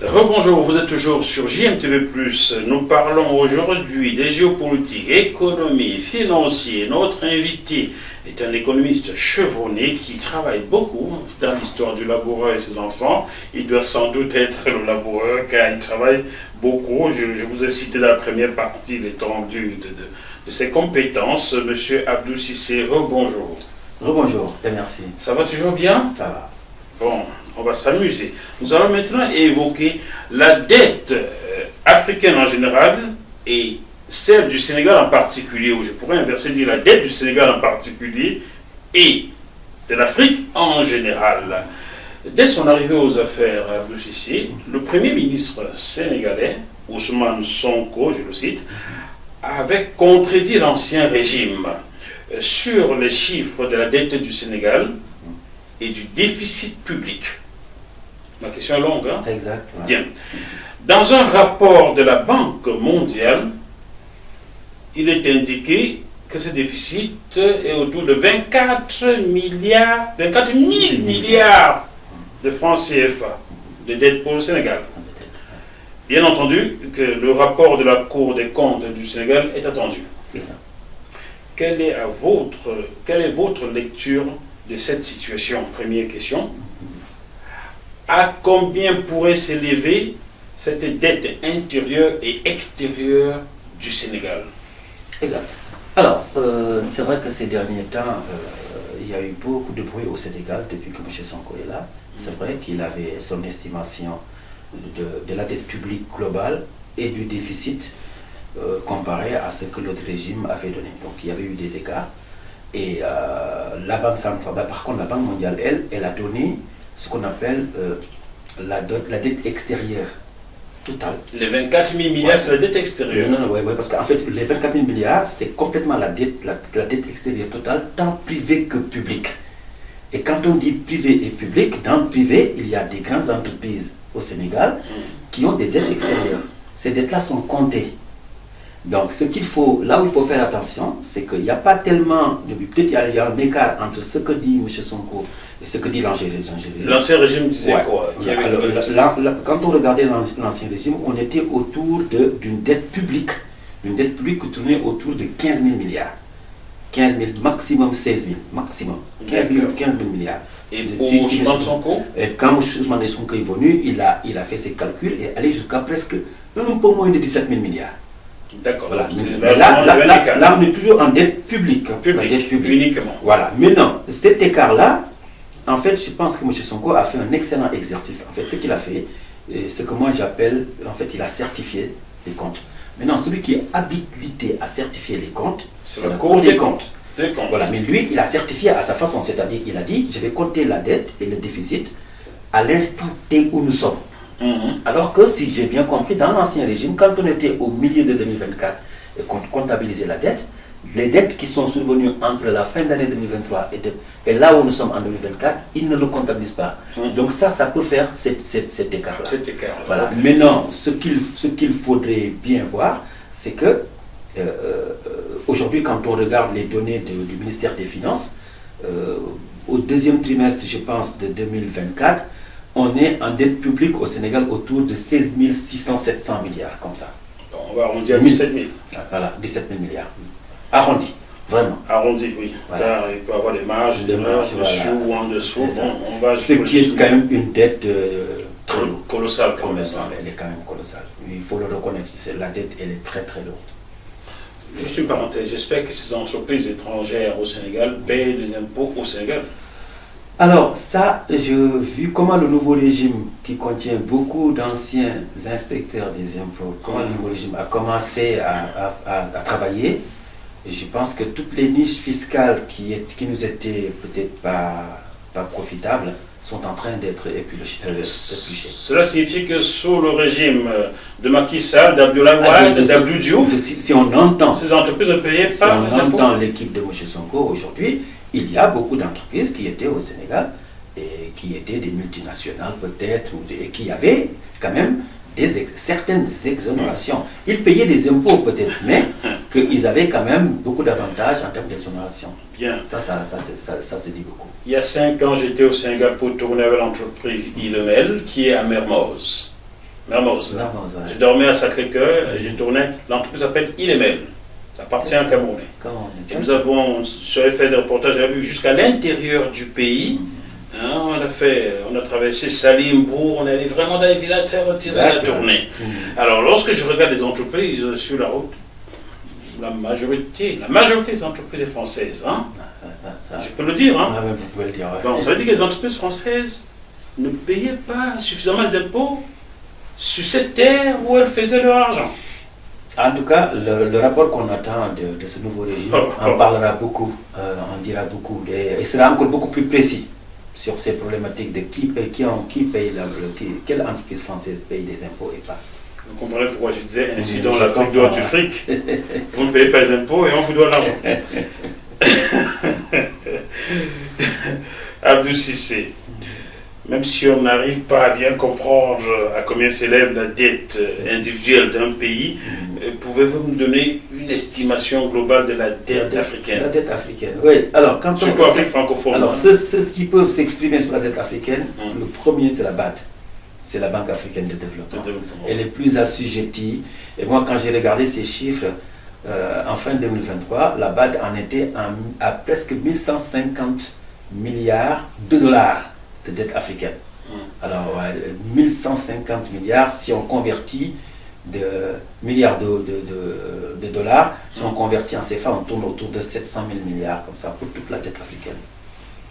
Rebonjour, vous êtes toujours sur JMTV+. Nous parlons aujourd'hui des géopolitiques, économie, financiers. Notre invité est un économiste chevronné qui travaille beaucoup dans l'histoire du laboureur et ses enfants. Il doit sans doute être le laboureur car il travaille beaucoup. Je vous ai cité dans la première partie l'étendue de ses compétences. Monsieur Abdou Cissé, rebonjour. Rebonjour et merci. Ça va toujours bien? Ça va. Bon, on va s'amuser. Nous allons maintenant évoquer la dette africaine en général et celle du Sénégal en particulier, ou je pourrais inverser dire la dette du Sénégal en particulier et de l'Afrique en général. Dès son arrivée aux affaires Abdou Cissé, le premier ministre sénégalais, Ousmane Sonko, je le cite, avait contredit l'ancien régime sur les chiffres de la dette du Sénégal et du déficit public. Ma question est longue, hein? Exact. Ouais. Bien. Dans un rapport de la Banque mondiale, il est indiqué que ce déficit est autour de 24 000 milliards de francs CFA de dette pour le Sénégal. Bien entendu que le rapport de la Cour des comptes du Sénégal est attendu. C'est ça. Quelle est votre lecture de cette situation? Première question. À combien pourrait s'élever cette dette intérieure et extérieure du Sénégal? Exact. Alors, c'est vrai que ces derniers temps, il y a eu beaucoup de bruit au Sénégal depuis que M. Sonko est là. C'est vrai qu'il avait son estimation de la dette publique globale et du déficit comparé à ce que l'autre régime avait donné. Donc il y avait eu des écarts. Et la Banque centrale, par contre la Banque mondiale, elle a donné ce qu'on appelle la dette extérieure totale. Les 24 000 milliards, c'est la dette extérieure. Non, oui, parce qu'en fait, les 24 000 milliards, c'est complètement la dette extérieure totale, tant privée que publique. Et quand on dit privé et public, dans le privé, il y a des grandes entreprises au Sénégal qui ont des dettes extérieures. Ces dettes-là sont comptées. Donc, là où il faut faire attention, c'est qu'il n'y a pas tellement, peut-être il y a un écart entre ce que dit M. Sonko et ce que dit l'ancien régime. L'ancien régime disait quoi? Quand on regardait l'ancien régime, on était autour d'une dette publique qui tournait autour de 15 000 milliards. 15 000, maximum 16 000, maximum. 15 000 milliards. Et pour Ousmane Sonko? Quand Ousmane Sonko est venu, il a fait ses calculs et allé jusqu'à presque un peu moins de 17 000 milliards. D'accord. Voilà. Là, on est toujours en dette publique. Uniquement. Voilà. Maintenant, cet écart-là, en fait, je pense que M. Sonko a fait un excellent exercice. En fait, ce qu'il a fait, ce que moi j'appelle, en fait, il a certifié les comptes. Maintenant, celui qui est habilité à certifier les comptes, c'est la Cour des comptes. Voilà. Mais lui, il a certifié à sa façon. C'est-à-dire, il a dit, je vais compter la dette et le déficit à l'instant T où nous sommes. Alors que, si j'ai bien compris, dans l'ancien régime, quand on était au milieu de 2024 et qu'on comptabilisait la dette, les dettes qui sont survenues entre la fin de l'année 2023 et là où nous sommes en 2024, ils ne le comptabilisent pas. Donc ça peut faire cet écart-là. Voilà. Maintenant, ce qu'il faudrait bien voir, c'est que aujourd'hui, quand on regarde les données du ministère des Finances, au deuxième trimestre, je pense, de 2024, on est en dette publique au Sénégal autour de 16 600-700 milliards, comme ça. On va arrondir à 17 000. Voilà, 17 000 milliards. Arrondi, vraiment. Arrondi, oui. Voilà. Car il peut y avoir des marges, dessus ou en dessous. On va ce qui est quand même une dette très lourde. Colossale. Elle est quand même colossale. Il faut le reconnaître. La dette, elle est très très lourde. Juste une parenthèse, j'espère que ces entreprises étrangères au Sénégal payent des impôts au Sénégal. Alors ça, vu comment le nouveau régime qui contient beaucoup d'anciens inspecteurs des impôts, comment le nouveau régime a commencé à travailler, je pense que toutes les niches fiscales qui nous étaient peut-être pas profitables sont en train d'être épluchées. Cela signifie que sous le régime de Macky Sall, d'Abdoulaye Wade, d'Abdou Diouf, si on entend ces entreprises ne payaient pas. Si on entend l'équipe de M. Sonko aujourd'hui, il y a beaucoup d'entreprises qui étaient au Sénégal et qui étaient des multinationales peut-être, et qui avaient quand même certaines exonérations. Ils payaient des impôts peut-être, mais qu'ils avaient quand même beaucoup d'avantages en termes d'exonération. Bien. Ça se dit beaucoup. Il y a 5 ans, j'étais au Sénégal pour tourner avec l'entreprise Ilemel, qui est à Mermoz. Mermoz. Mermoz, ouais. Je dormais à Sacré-Cœur et j'ai tourné. L'entreprise s'appelle Ilemel. Ça appartient à Camerounais. Et nous avons, j'avais fait des reportages, j'avais vu jusqu'à l'intérieur du pays. Hein, on a traversé Salimbourg, on est allé vraiment dans les villages très retirés à la tournée. Alors, lorsque je regarde les entreprises sur la route, la majorité des entreprises est française. Hein? Je peux le dire. Hein? Vous pouvez le dire. Ouais. Bon, ça veut dire que les entreprises françaises ne payaient pas suffisamment les impôts sur cette terre où elles faisaient leur argent. En tout cas, le rapport qu'on attend de ce nouveau régime en parlera beaucoup, on dira beaucoup, et sera encore beaucoup plus précis sur ces problématiques de qui paye, quelle entreprise française paye des impôts et pas. Vous comprenez pourquoi je disais ainsi dans l'Afrique doit du fric. Vous ne payez pas les impôts et on vous doit l'argent. Abdou Cissé, même si on n'arrive pas à bien comprendre à combien s'élève la dette individuelle d'un pays, pouvez-vous me donner une estimation globale de la dette africaine? La dette africaine, oui. Alors, quand surtout Afrique francophone. Alors, ceux qui peuvent s'exprimer sur la dette africaine, le premier, c'est la BAD. C'est la Banque africaine de développement. Elle est plus assujettie. Et moi, quand j'ai regardé ces chiffres, en fin 2023, la BAD en était à presque 1150 milliards de dollars de dette africaine. Alors, 1150 milliards, si on convertit de milliards de dollars, si on convertit en CFA, on tourne autour de 700 000 milliards, comme ça, pour toute la dette africaine.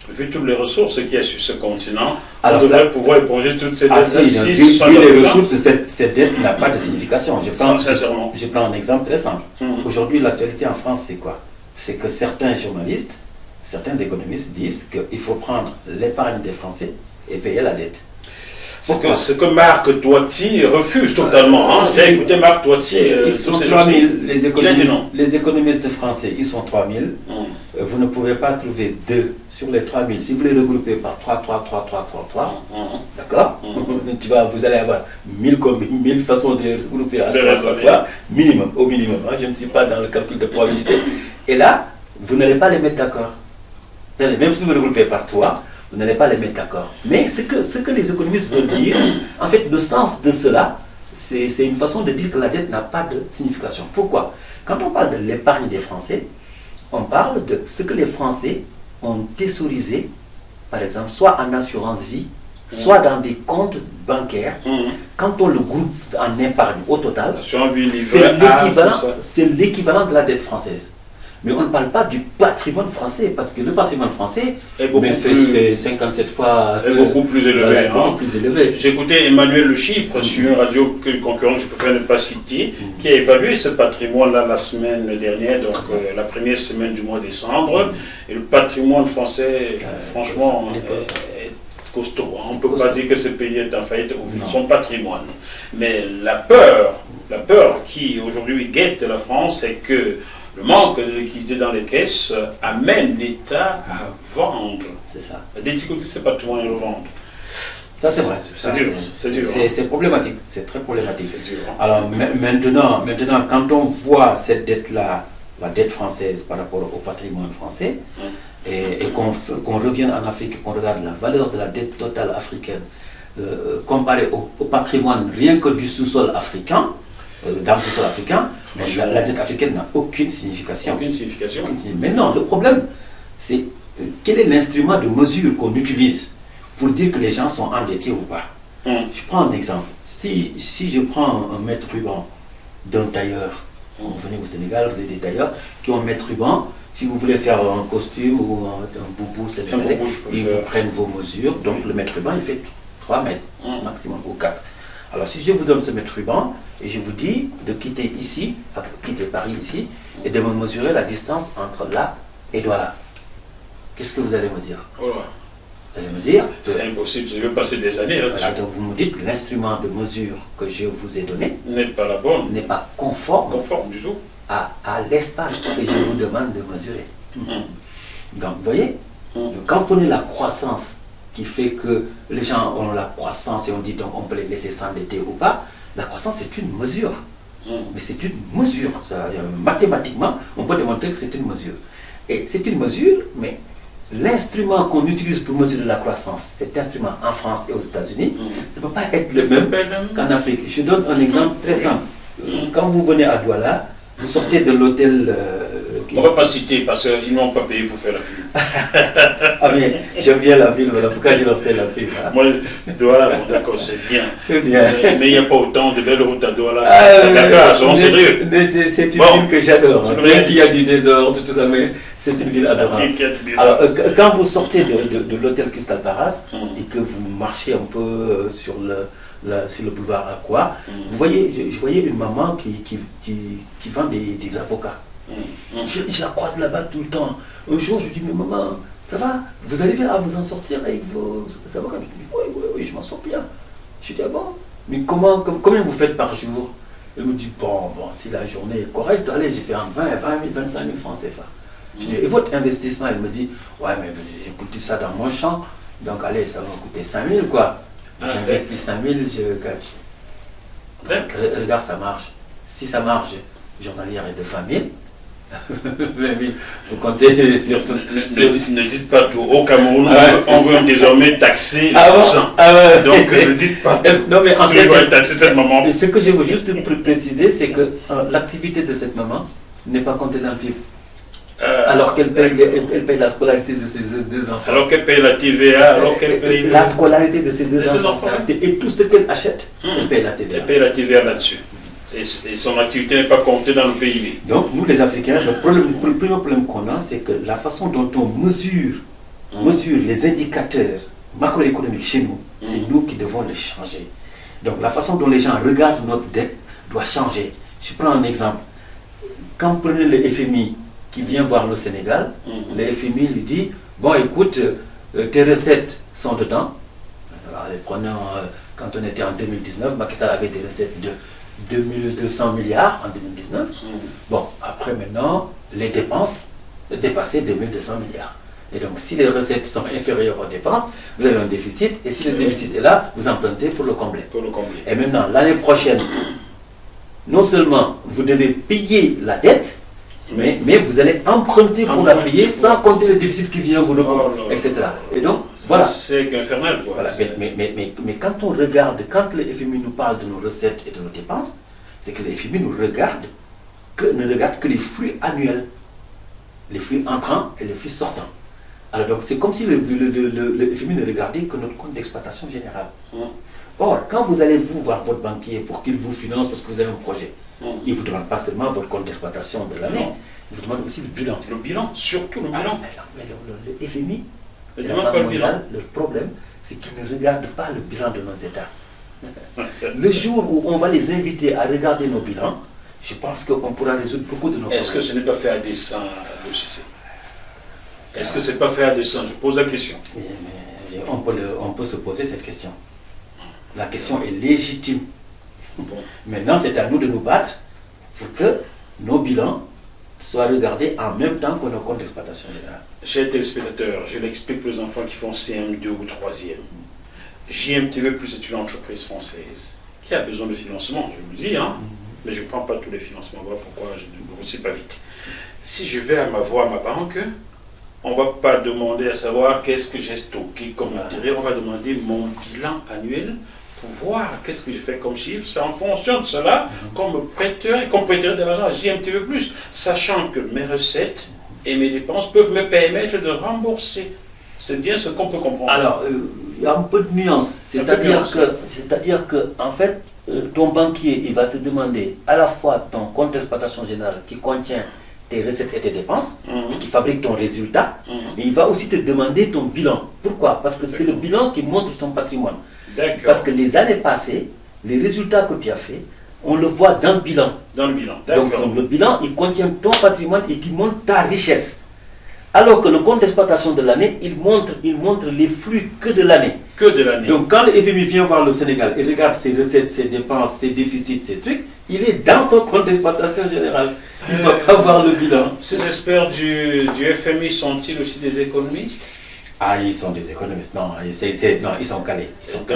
Vu toutes les ressources qu'il y a sur ce continent, on devrait pouvoir éponger toutes ces dettes. Vu les ressources, cette dette n'a pas de signification. Sincèrement. Je prends un exemple très simple. Aujourd'hui, l'actualité en France, c'est quoi? C'est que certains journalistes, certains économistes disent qu'il faut prendre l'épargne des Français et payer la dette. Ce que Marc Toiti refuse totalement. J'ai écouté Marc Toiti. Ils sont 3000, les économistes français, ils sont 3000. Vous ne pouvez pas trouver 2 sur les 3000. Si vous les regroupez par 3, d'accord, vous allez avoir 1000 façons de regrouper à 3, minimum, au minimum. Je ne suis pas dans le calcul de probabilité. Et là, vous n'allez pas les mettre d'accord. Même si vous les regroupez par 3, vous n'allez pas les mettre d'accord. Mais ce que les économistes veulent dire, en fait, le sens de cela, c'est une façon de dire que la dette n'a pas de signification. Pourquoi? Quand on parle de l'épargne des Français, on parle de ce que les Français ont thésaurisé, par exemple, soit en assurance vie, soit dans des comptes bancaires. Quand on le groupe en épargne au total, c'est l'équivalent de la dette française. Mais on ne parle pas du patrimoine français, parce que le patrimoine français est beaucoup plus, 57 fois beaucoup plus élevé. Plus élevé. J'ai écouté Emmanuel Le Chypre sur une radio concurrente, je préfère ne pas citer, qui a évalué ce patrimoine-là la semaine dernière, donc la première semaine du mois de décembre. Et le patrimoine français, franchement, est costaud. On ne peut pas dire que ce pays est en faillite au vu de son patrimoine. Mais la peur qui aujourd'hui guette la France, c'est que le manque de liquidité dans les caisses amène l'État à vendre. C'est ça. La difficulté, c'est pas tout le revendre. Ça, c'est vrai. C'est dur. C'est problématique. C'est très problématique. C'est dur. Alors maintenant, quand on voit cette dette-là, la dette française par rapport au patrimoine français, et qu'on revienne en Afrique et qu'on regarde la valeur de la dette totale africaine comparée au patrimoine rien que du sous-sol africain, dans le sous-sol africain, la dette africaine n'a aucune signification. Aucune signification. Mais non, le problème, c'est quel est l'instrument de mesure qu'on utilise pour dire que les gens sont endettés ou pas. Je prends un exemple. Si je prends un mètre ruban d'un tailleur, vous venez au Sénégal, vous avez des tailleurs qui ont un mètre ruban. Si vous voulez faire un costume ou un boubou sénégalais, ils vous prennent vos mesures. Donc le mètre ruban, il fait 3 mètres maximum ou 4. Alors si je vous donne ce mètre ruban et je vous dis de quitter ici, quitter Paris ici, et de me mesurer la distance entre là et Douala, qu'est-ce que vous allez me dire? Vous allez me dire que c'est impossible, je vais passer des années là-dessus. Voilà, donc vous me dites que l'instrument de mesure que je vous ai donné n'est pas la bonne, n'est pas conforme du tout à l'espace que je vous demande de mesurer. Donc vous voyez, quand on est la croissance qui fait que les gens ont la croissance et on dit donc on peut les laisser s'endetter ou pas, la croissance c'est une mesure. Mais c'est une mesure. Mathématiquement, on peut démontrer que c'est une mesure. Et c'est une mesure, mais l'instrument qu'on utilise pour mesurer la croissance, cet instrument en France et aux États-Unis, ne peut pas être le même qu'en Afrique. Je donne un exemple très simple. Quand vous venez à Douala, vous sortez de l'hôtel... On ne va pas citer parce qu'ils n'ont pas payé pour faire la pub. Ah mais j'aime bien la ville, voilà pourquoi je leur fais la pub. Hein. Moi, Douala, bon, d'accord, c'est bien. C'est bien. Mais il n'y a pas autant de belles routes à Douala. D'accord, soyons sérieux. C'est une ville que j'adore. Bien qu'il y a du désordre, tout ça, mais c'est une ville adorable. Alors, quand vous sortez de l'hôtel Crystal Palace et que vous marchez un peu sur le boulevard Aqua, vous voyez, je voyais une maman qui vend des avocats. Je la croise là-bas tout le temps. Un jour, je lui dis, mais maman, ça va? Vous arrivez à vous en sortir avec vos avocats? Je dis, oui, je m'en sors bien. Je dis, ah bon? Mais combien vous faites par jour? Elle me dit, bon, si la journée est correcte, allez, j'ai fait un 20 000, 25 000 francs CFA. Je dis, et votre investissement? Elle me dit, ouais, mais j'ai coûté ça dans mon champ, donc allez, ça va me coûter 5 000 quoi. J'investis 5 000, je gagne. Regarde, ça marche. Si ça marche, journalière est de 20 000. Vous comptez sur ce. Ne dites pas tout. Au Cameroun, on veut désormais taxer le sang. Donc ne dites pas tout. Non, mais en fait, taxer cette maman. Ce que je veux juste préciser, c'est que l'activité de cette maman n'est pas comptée dans le PIB. Alors qu'elle paye la scolarité de ses deux enfants. Alors qu'elle paye la TVA, alors qu'elle paye la scolarité de ses deux enfants. Et tout ce qu'elle achète, elle paye la TVA. Elle paye la TVA là-dessus. Et son activité n'est pas comptée dans le PIB. Donc, nous les Africains, le premier problème qu'on a, c'est que la façon dont on mesure les indicateurs macroéconomiques chez nous, c'est nous qui devons les changer. Donc, la façon dont les gens regardent notre dette doit changer. Je prends un exemple. Quand vous prenez le FMI qui vient voir le Sénégal, le FMI lui dit, bon écoute, tes recettes sont dedans. Alors, prenons, quand on était en 2019, Macky Sall avait des recettes de 2200 milliards en 2019. Bon, après maintenant, les dépenses dépassaient 2200 milliards. Et donc, si les recettes sont inférieures aux dépenses, vous avez un déficit. Et si le déficit est là, vous empruntez pour le combler. Et maintenant, l'année prochaine, non seulement vous devez payer la dette, mais vous allez emprunter pour la payer sans compter le déficit qui vient vous recouvrir, etc. Et donc, voilà. C'est infernal, quoi. Voilà. Mais quand on regarde, quand le FMI nous parle de nos recettes et de nos dépenses, c'est que le FMI ne regarde que les flux annuels, les flux entrants et les flux sortants. Alors donc c'est comme si le FMI ne regardait que notre compte d'exploitation générale. Or, quand vous allez voir votre banquier pour qu'il vous finance parce que vous avez un projet, il ne vous demande pas seulement votre compte d'exploitation de l'année, il vous demande aussi le bilan. Le bilan, surtout le bilan. Mais le FMI, le problème, c'est qu'il ne regarde pas le bilan de nos États. Le jour où on va les inviter à regarder nos bilans, je pense qu'on pourra résoudre beaucoup de nos problèmes. Est-ce que ce n'est pas fait à dessein, le CC? Est-ce que ce n'est pas fait à dessein? Je pose la question. On peut se poser cette question. La question est légitime. Maintenant, c'est à nous de nous battre pour que nos bilans soient regardés en même temps que nos comptes d'exploitation générale. Chers téléspectateurs, je l'explique pour les enfants qui font CM2 ou 3e. JMTV+ est une entreprise française qui a besoin de financement, je vous le dis, mais je ne prends pas tous les financements. Voilà pourquoi je ne grossis pas vite. Si je vais à ma banque, on ne va pas demander à savoir qu'est-ce que j'ai stocké comme matériel, on va demander mon bilan annuel pour voir qu'est-ce que j'ai fait comme chiffre. C'est en fonction de cela qu'on me prêterait de l'argent à JMTV+, sachant que mes recettes et mes dépenses peuvent me permettre de rembourser. C'est bien ce qu'on peut comprendre. Alors, il y a un peu de nuance. C'est-à-dire que, en fait, ton banquier, il va te demander à la fois ton compte d'exploitation générale qui contient tes recettes et tes dépenses, et qui fabrique ton résultat, mais il va aussi te demander ton bilan. Pourquoi? Parce que c'est le bilan qui montre ton patrimoine. Parce que les années passées, les résultats que tu as fait, on le voit dans le bilan. Dans le bilan. Donc le bilan, il contient ton patrimoine et qui montre ta richesse. Alors que le compte d'exploitation de l'année, il montre les flux que de l'année. Que de l'année. Donc quand le FMI vient voir le Sénégal et regarde ses recettes, ses dépenses, ses déficits, ses trucs, il est dans son compte d'exploitation générale. Il ne va pas voir le bilan. Ces experts du FMI sont-ils aussi des économistes? Ah, ils sont des économistes. Non, non, ils sont calés.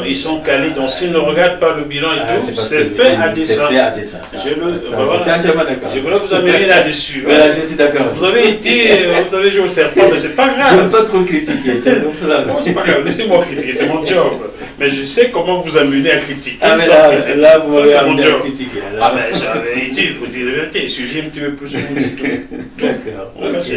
Ils sont calés, donc s'ils ne regardent pas le bilan et tout, c'est fait à dessein. C'est fait à dessein. Je suis entièrement d'accord. Je voulais vous amener là-dessus. Voilà, je suis d'accord. Vous avez joué au serpent, mais c'est pas grave. Je ne veux pas trop critiquer, c'est pour cela. Non, c'est pas grave, laissez-moi critiquer, c'est mon job. Mais je sais comment vous amener à critiquer. Ah, mais là, vous m'avez amené à critiquer. Ah, mais j'avais dit, il faut dire la vérité, il sujet un petit peu plus, je vous dis tout. D'accord. Ok.